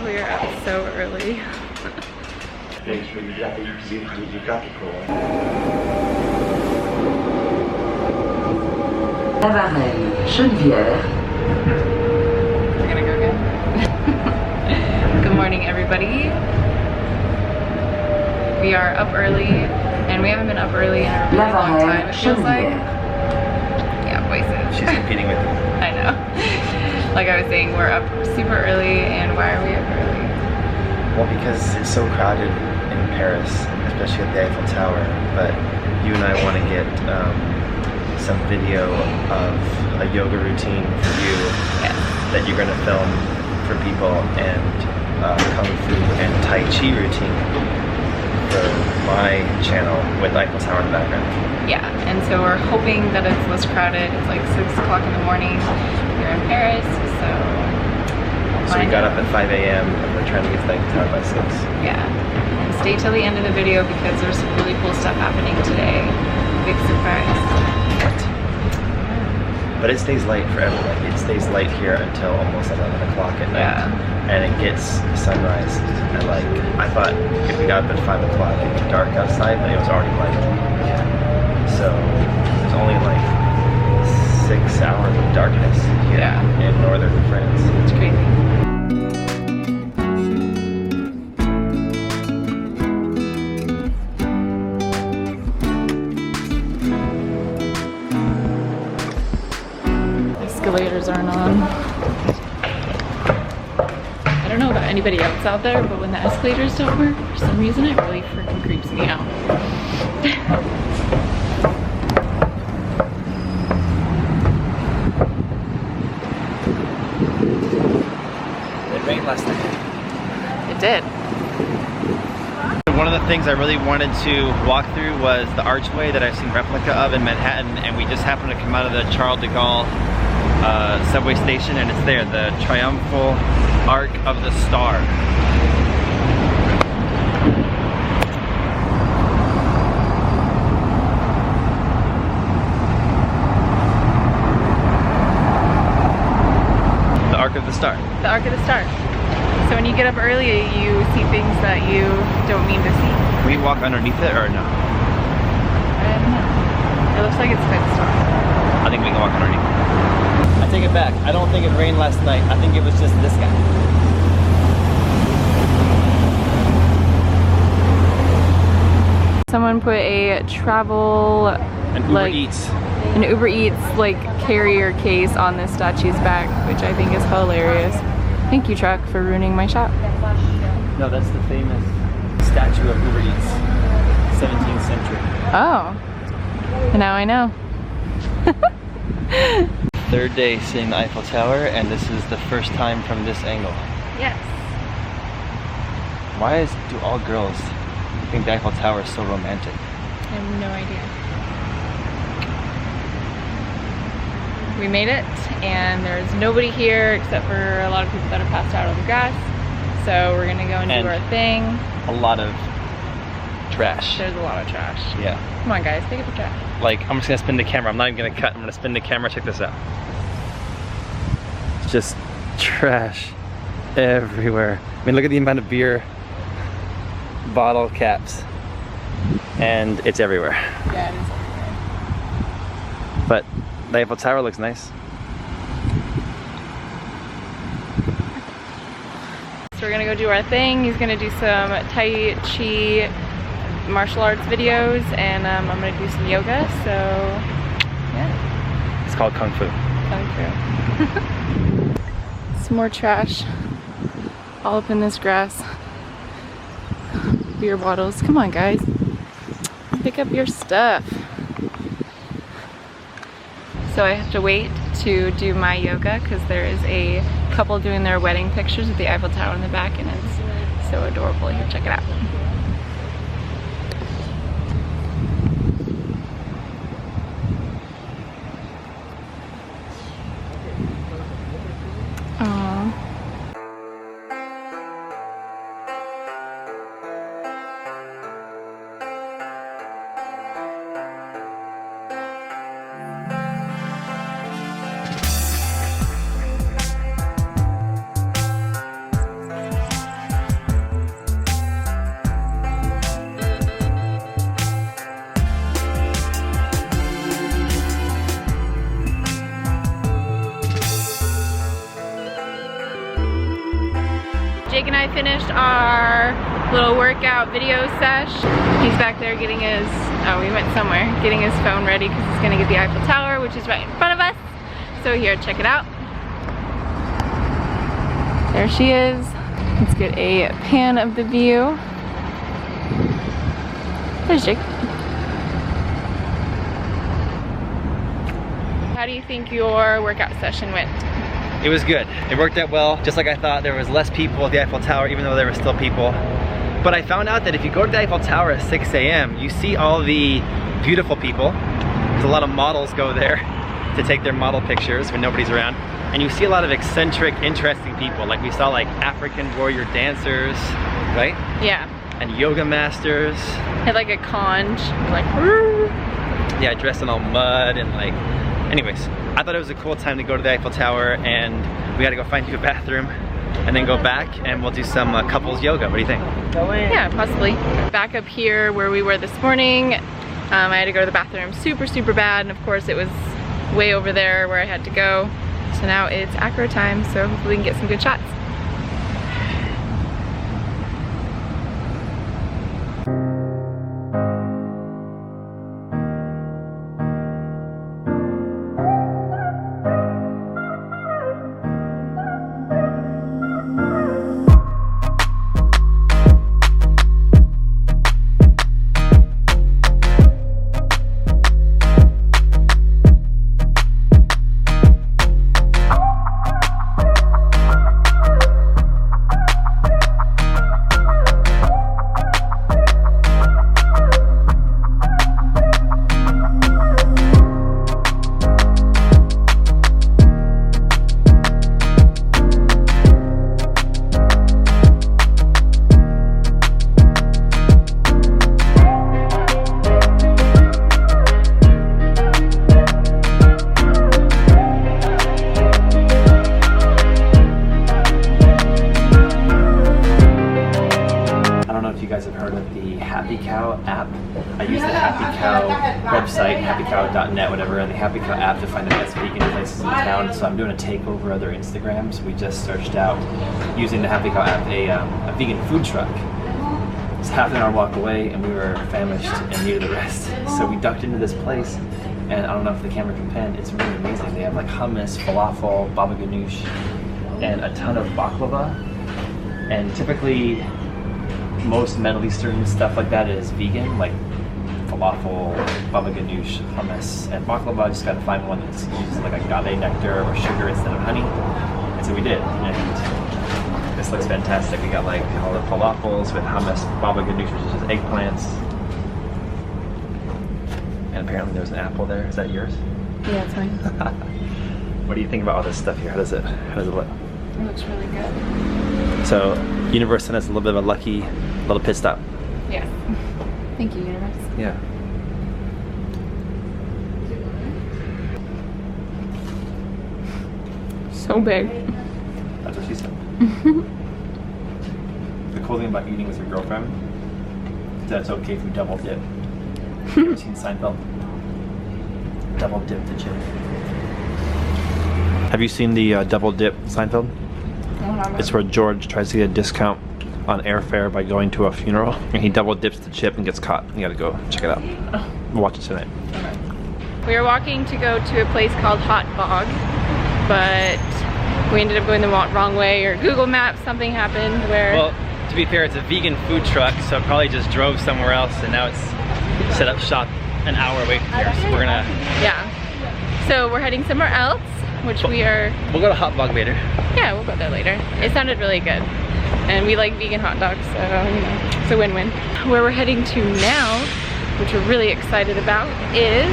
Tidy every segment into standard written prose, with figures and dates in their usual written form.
We are up so early. Thanks for you got the cool. Lavarelle, Geneviève. We're gonna go get. Good morning, everybody. We are up early, and we haven't been up early in a really long time, it feels like. Yeah, voices. She's competing with me. I know. Like I was saying, we're up super early, and why are we up early? Well, because it's so crowded in Paris, especially at the Eiffel Tower, but you and I want to get some video of a yoga routine for you that you're going to film for people, and Kung Fu and Tai Chi routine for my channel with Eiffel Tower in the background. Yeah, and so we're hoping that it's less crowded. It's like 6 o'clock in the morning here in Paris, so we got up at 5 a.m. and we're trying to get to the Eiffel Tower by 6. Yeah, and stay till the end of the video because there's some really cool stuff happening today. Big surprise. What? But it stays light forever. Like it stays light here until almost 11 o'clock at night, and it gets sunrise. And like I thought, if we got up at 5 o'clock, it'd be dark outside, but it was already light. Yeah. So there's only like 6 hours of darkness here in northern France. It's crazy. Escalators aren't on. I don't know about anybody else out there, but when the escalators don't work, for some reason it really freaking creeps me out. It rained last night. It did. One of the things I really wanted to walk through was the archway that I've seen replica of in Manhattan, and we just happened to come out of the Charles de Gaulle subway station, and it's there, the triumphal arc of the star. The arc of the star. The arc of the star. So when you get up early, you see things that you don't mean to see. Can we walk underneath it or no? I don't know. It looks like it's quite a star. I think we can walk underneath it. I take it back. I don't think it rained last night. I think it was just this guy. Someone put a travel, an Uber Eats like carrier case on this statue's back, which I think is hilarious. Thank you, truck, for ruining my shot. No, that's the famous statue of Uber Eats, 17th century. Oh, now I know. Third day seeing the Eiffel Tower, and this is the first time from this angle. Yes. Why do all girls think the Eiffel Tower is so romantic? I have no idea. We made it, and there's nobody here except for a lot of people that are passed out on the grass. So we're gonna go and do our thing. A lot of trash. There's a lot of trash. Yeah. Come on, guys, pick up the trash. Like, I'm just gonna spin the camera. I'm not even gonna cut. I'm gonna spin the camera. Check this out. It's just trash everywhere. I mean, look at the amount of beer bottle caps, and it's everywhere. Yeah, it is everywhere. But the Eiffel Tower looks nice. So we're gonna go do our thing. He's gonna do some Tai Chi martial arts videos, and I'm gonna do some yoga, so yeah. It's called Kung Fu. Kung Fu. Some more trash all up in this grass. Beer bottles. Come on, guys. Pick up your stuff. So I have to wait to do my yoga because there is a couple doing their wedding pictures with the Eiffel Tower in the back, and it's so adorable. Here, check it out. Jake and I finished our little workout video sesh. He's back there getting his, oh, we went somewhere, getting his phone ready because he's gonna get the Eiffel Tower, which is right in front of us. So here, check it out. There she is. Let's get a pan of the view. There's Jake. How do you think your workout session went? It was good. It worked out well, just like I thought. There was less people at the Eiffel Tower, even though there were still people. But I found out that if you go to the Eiffel Tower at 6 a.m., you see all the beautiful people. There's a lot of models go there to take their model pictures when nobody's around. And you see a lot of eccentric, interesting people. Like we saw like African warrior dancers, right? Yeah. And yoga masters. Had like a conch, like, yeah, dressed in all mud and like, anyways, I thought it was a cool time to go to the Eiffel Tower, and we gotta go find you a bathroom and then go back and we'll do some couples yoga. What do you think? Go in. Yeah, possibly. Back up here where we were this morning, I had to go to the bathroom super bad, and of course it was way over there where I had to go. So now it's acro time, so hopefully we can get some good shots. Website, happycow.net, whatever, and the Happy Cow app to find the best vegan places in town. So I'm doing a takeover of their Instagrams. We just searched out, using the Happy Cow app, a vegan food truck. It's half an hour walk away, and we were famished and needed the rest. So we ducked into this place, and I don't know if the camera can pan, it's really amazing. They have like hummus, falafel, baba ganoush, and a ton of baklava. And typically, most Middle Eastern stuff like that is vegan, like falafel, baba ganoush, hummus, and baklava. I just gotta find one that uses like agave nectar or sugar instead of honey. And so we did, and this looks fantastic. We got like all the falafels with hummus, baba ganoush, which is just eggplants. And apparently there's an apple there. Is that yours? Yeah, it's mine. What do you think about all this stuff here? How does it look? It looks really good. So, Universe sent us a little bit of a lucky little pit stop. Yeah. Thank you, Universe. Yeah. So big. That's what she said. The cool thing about eating with your girlfriend is that it's okay if you double dip. You ever seen Seinfeld? Double dip the chip. Have you seen the double dip Seinfeld? It's where George tries to get a discount on airfare by going to a funeral, and he double dips the chip and gets caught. You gotta go check it out. We'll watch it tonight. Okay. We were walking to go to a place called Hot Bog, but we ended up going the wrong way, or Google Maps, something happened where... Well, to be fair, it's a vegan food truck, so it probably just drove somewhere else, and now it's set up shop an hour away from here, so we're gonna... Yeah. So we're heading somewhere else, which we are... We'll go to Hot Bog later. Yeah, we'll go there later. It sounded really good. And we like vegan hot dogs, so, you know, it's a win-win. Where we're heading to now, which we're really excited about, is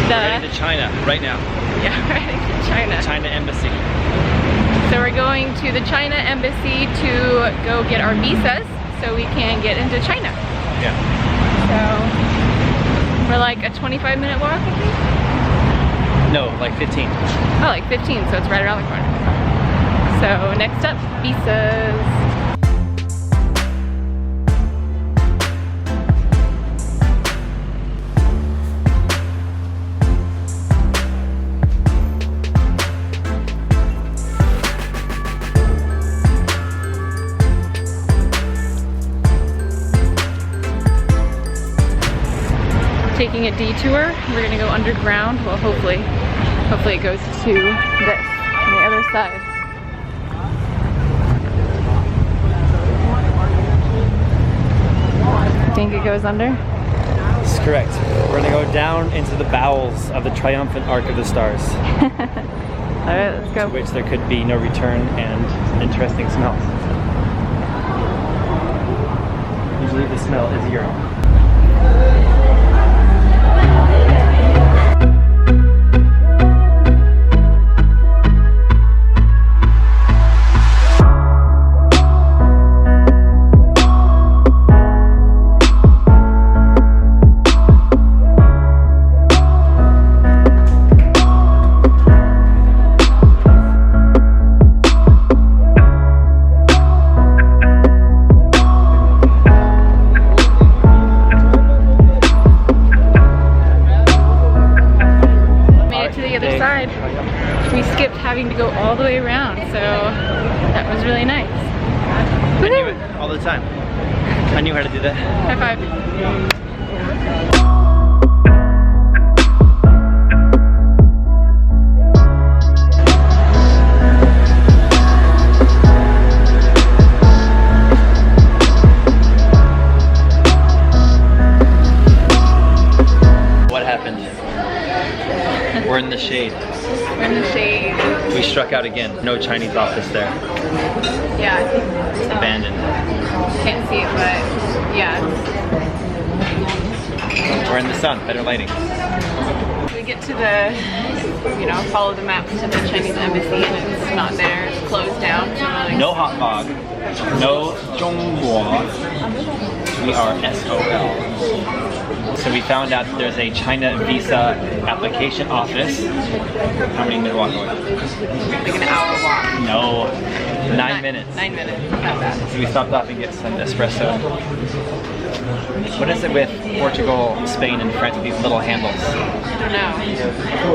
the... We're heading to China right now. Yeah, we're heading to China. China Embassy. So we're going to the China Embassy to go get our visas so we can get into China. Yeah. So we're like a 25-minute walk, I think? No, like 15. Oh, like 15, so it's right around the corner. So next up, visas. taking a detour. We're gonna go underground. Well, hopefully it goes to this on the other side. Think it goes under? That's correct. We're gonna go down into the bowels of the triumphant arc of the stars. Alright, let's go. To which there could be no return and interesting smells. Usually the smell is urine. We skipped having to go all the way around, so that was really nice. I knew it all the time. I knew how to do that. High five. What happened? We're in the shade. We're in the shade. We struck out again. No Chinese office there. Yeah, I think It's abandoned. can't see it, but yeah. We're in the sun. Better lighting. We get to the, you know, follow the maps to the Chinese embassy and it's not there. It's closed down. So like, No hot dog. No Zhongguo. We are SOL. So we found out that there's a China visa application office. How many minutes walk away? like an hour walk. No, 9 minutes. 9 minutes, not bad. So we stopped off and get some espresso. What is it with Portugal, Spain, and France with these little handles? I don't know.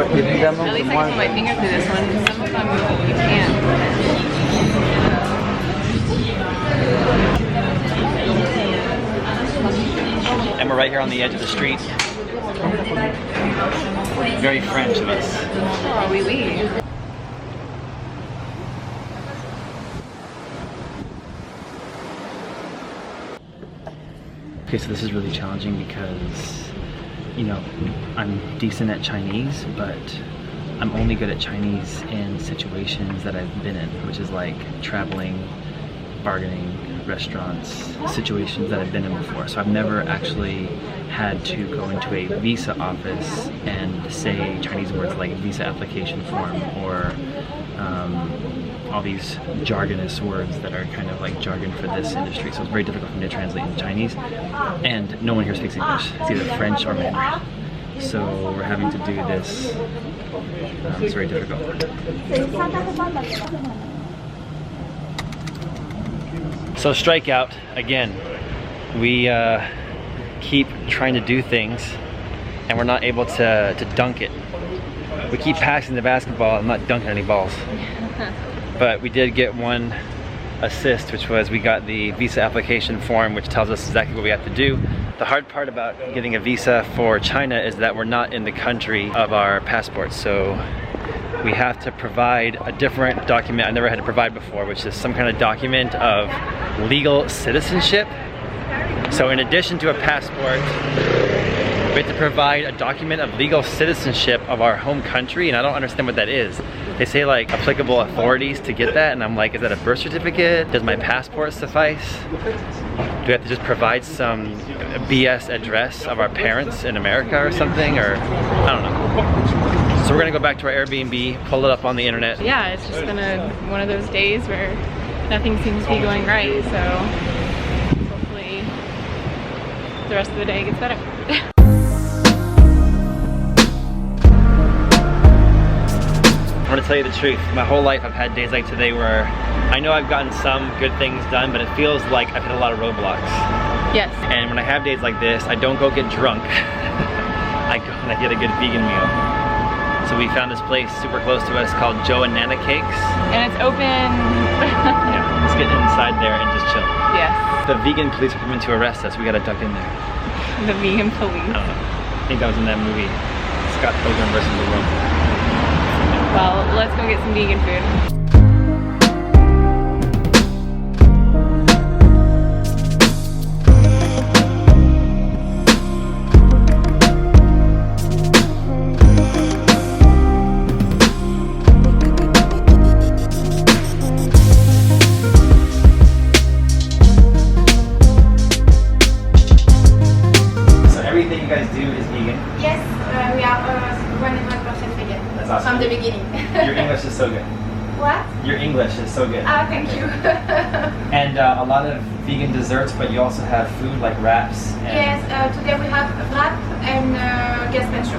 At least I can put my finger through this one. Some of them you can't. And we're right here on the edge of the street. Very French of us. Oh, oui, oui. Okay, so this is really challenging because, you know, I'm decent at Chinese, but I'm only good at Chinese in situations that I've been in, which is like traveling, bargaining, restaurants, situations that I've been in before. So I've never actually had to go into a visa office and say Chinese words like visa application form or all these jargonous words that are kind of like jargon for this industry. So it's very difficult for me to translate into Chinese. And no one here speaks English. It's either French or Mandarin. So we're having to do this. It's very difficult. So strikeout again. We keep trying to do things and we're not able to dunk it. We keep passing the basketball and not dunking any balls. But we did get one assist, which was we got the visa application form, which tells us exactly what we have to do. The hard part about getting a visa for China is that we're not in the country of our passports. So we have to provide a different document I never had to provide before, which is some kind of document of legal citizenship. So in addition to a passport, we have to provide a document of legal citizenship of our home country, and I don't understand what that is. They say like applicable authorities to get that, and I'm like, is that a birth certificate? Does my passport suffice? Do we have to just provide some BS address of our parents in America or something, or I don't know. So we're gonna go back to our Airbnb, pull it up on the internet. Yeah, it's just been one of those days where nothing seems to be going right, so hopefully the rest of the day gets better. I'm gonna tell you the truth. My whole life I've had days like today where I know I've gotten some good things done, but it feels like I've hit a lot of roadblocks. Yes. And when I have days like this, I don't go get drunk. I go and I get a good vegan meal. So we found this place super close to us called Joe and Nana Cakes. And it's open. Yeah, let's get inside there and just chill. Yes. The vegan police are coming to arrest us. We gotta duck in there. The vegan police. I don't know. think that was in that movie, Scott Pilgrim versus the World. Well, let's go get some vegan food. From the beginning. Your English is so good. What? Your English is so good. Ah, thank you. And a lot of vegan desserts, but you also have food like wraps. And Yes, today we have wrap and gazpacho.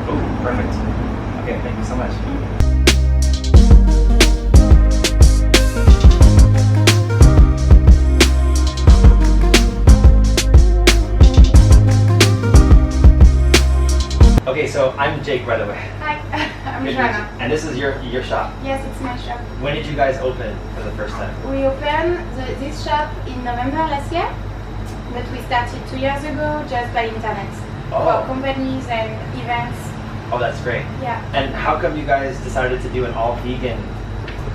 Oh, perfect. Okay, thank you so much. Okay, so I'm Jake, by the way. Hi, I'm Good to meet you. Joanna. And this is your shop. Yes, it's my shop. When did you guys open for the first time? We opened this shop in November last year, but we started 2 years ago just by internet for companies and events. Oh, that's great. Yeah. And how come you guys decided to do an all vegan?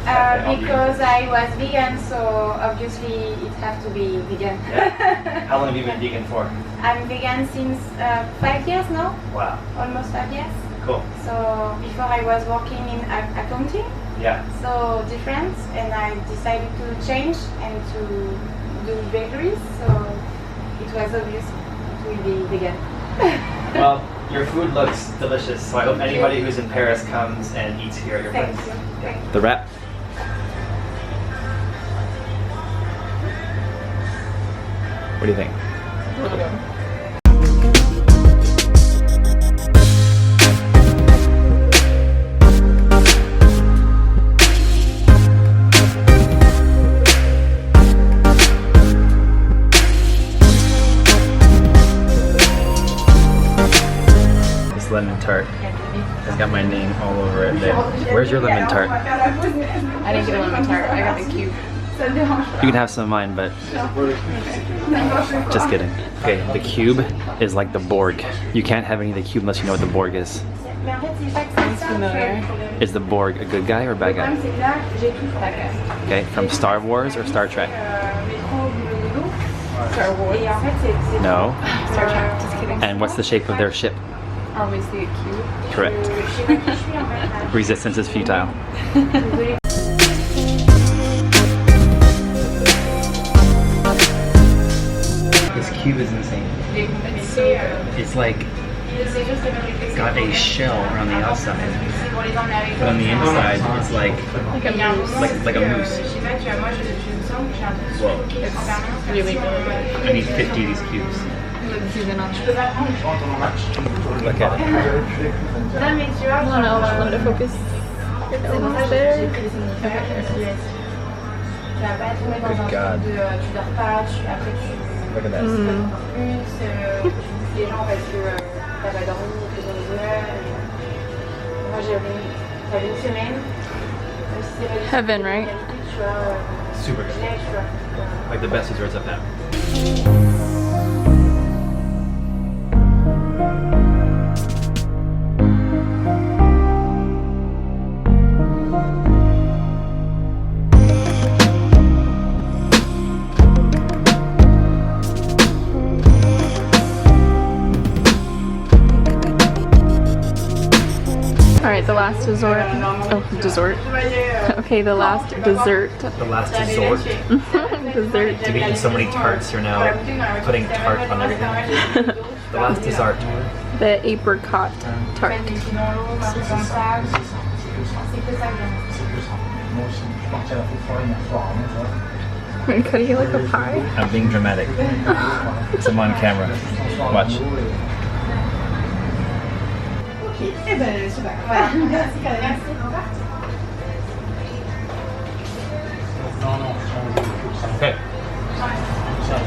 Because I was vegan, so obviously it has to be vegan. Yeah. How long have you been vegan for? I'm vegan since 5 years now, Wow. almost 5 years. Cool. So before I was working in accounting, Yeah. so different, and I decided to change and to do bakeries, so it was obvious to be vegan. Well, your food looks delicious, so I hope anybody who's in Paris comes and eats here at your Thank place. you. Thank you. The wrap. What do you think? This lemon tart has got my name all over it there. Where's your lemon tart? I didn't get a lemon tart. I got the cube. You can have some of mine, but just kidding. Okay, the cube is like the Borg. You can't have any of the cube unless you know what the Borg is. Sounds familiar. Is the Borg a good guy or a bad guy? Okay, from Star Wars or Star Trek? Star Wars. No. Star Trek. Just kidding. And what's the shape of their ship? Obviously a cube. Correct. Resistance is futile. This cube is insane. It's so good. It's like got a shell around the outside, but on the inside it's like Like a moose. like a moose. Whoa! It's really good. I need 50 of these cubes. Zoom in on it. Look at it. I don't know. Let it focus. Almost there. Okay. Good God. Look at that. Heaven, right? Super good. Like the best desserts I've had. Alright, the last dessert. Oh, dessert. Okay, the last dessert. The last dessert. Dessert. You've eaten so many tarts, you're now putting tart on everything. The last dessert. The apricot tart. Are you cutting it like a pie? I'm being dramatic. Because I'm on camera. Watch. Okay.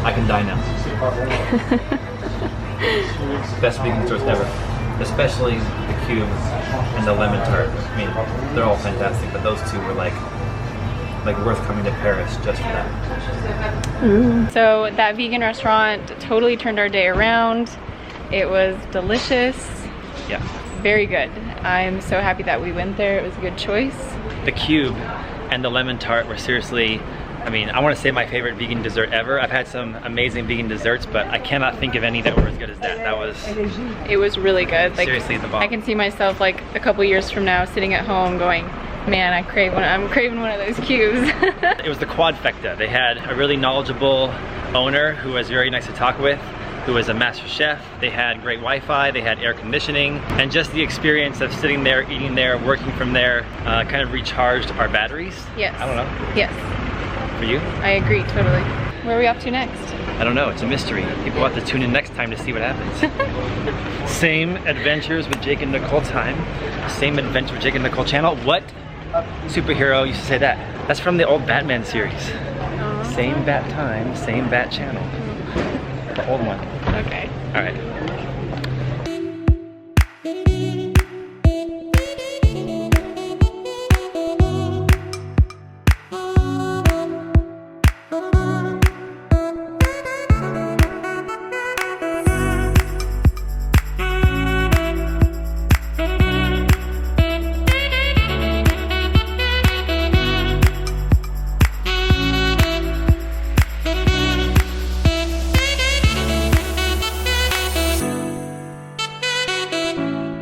I can die now. Best vegan desserts ever. Especially the cube and the lemon tart. I mean, they're all fantastic, but those two were like worth coming to Paris just for that. So that vegan restaurant totally turned our day around. It was delicious. Yeah. Very good. I'm so happy that we went there. It was a good choice. The cube and the lemon tart were seriously, I mean, I want to say my favorite vegan dessert ever. I've had some amazing vegan desserts, but I cannot think of any that were as good as that. It was really good. Like, seriously the bomb. I can see myself like a couple years from now sitting at home going, man, I'm craving one of those cubes. It was the quadfecta. They had a really knowledgeable owner who was very nice to talk with, who was a master chef. They had great Wi-Fi, they had air conditioning, and just the experience of sitting there, eating there, working from there, kind of recharged our batteries. Yes. I don't know. Yes. For you? I agree, totally. Where are we off to next? I don't know, it's a mystery. People have to tune in next time to see what happens. Same adventures with Jake and Nicole time. Same adventures with Jake and Nicole channel. What superhero used to say that? That's from the old Batman series. Same bat time, same bat channel. The old one. Okay. All right.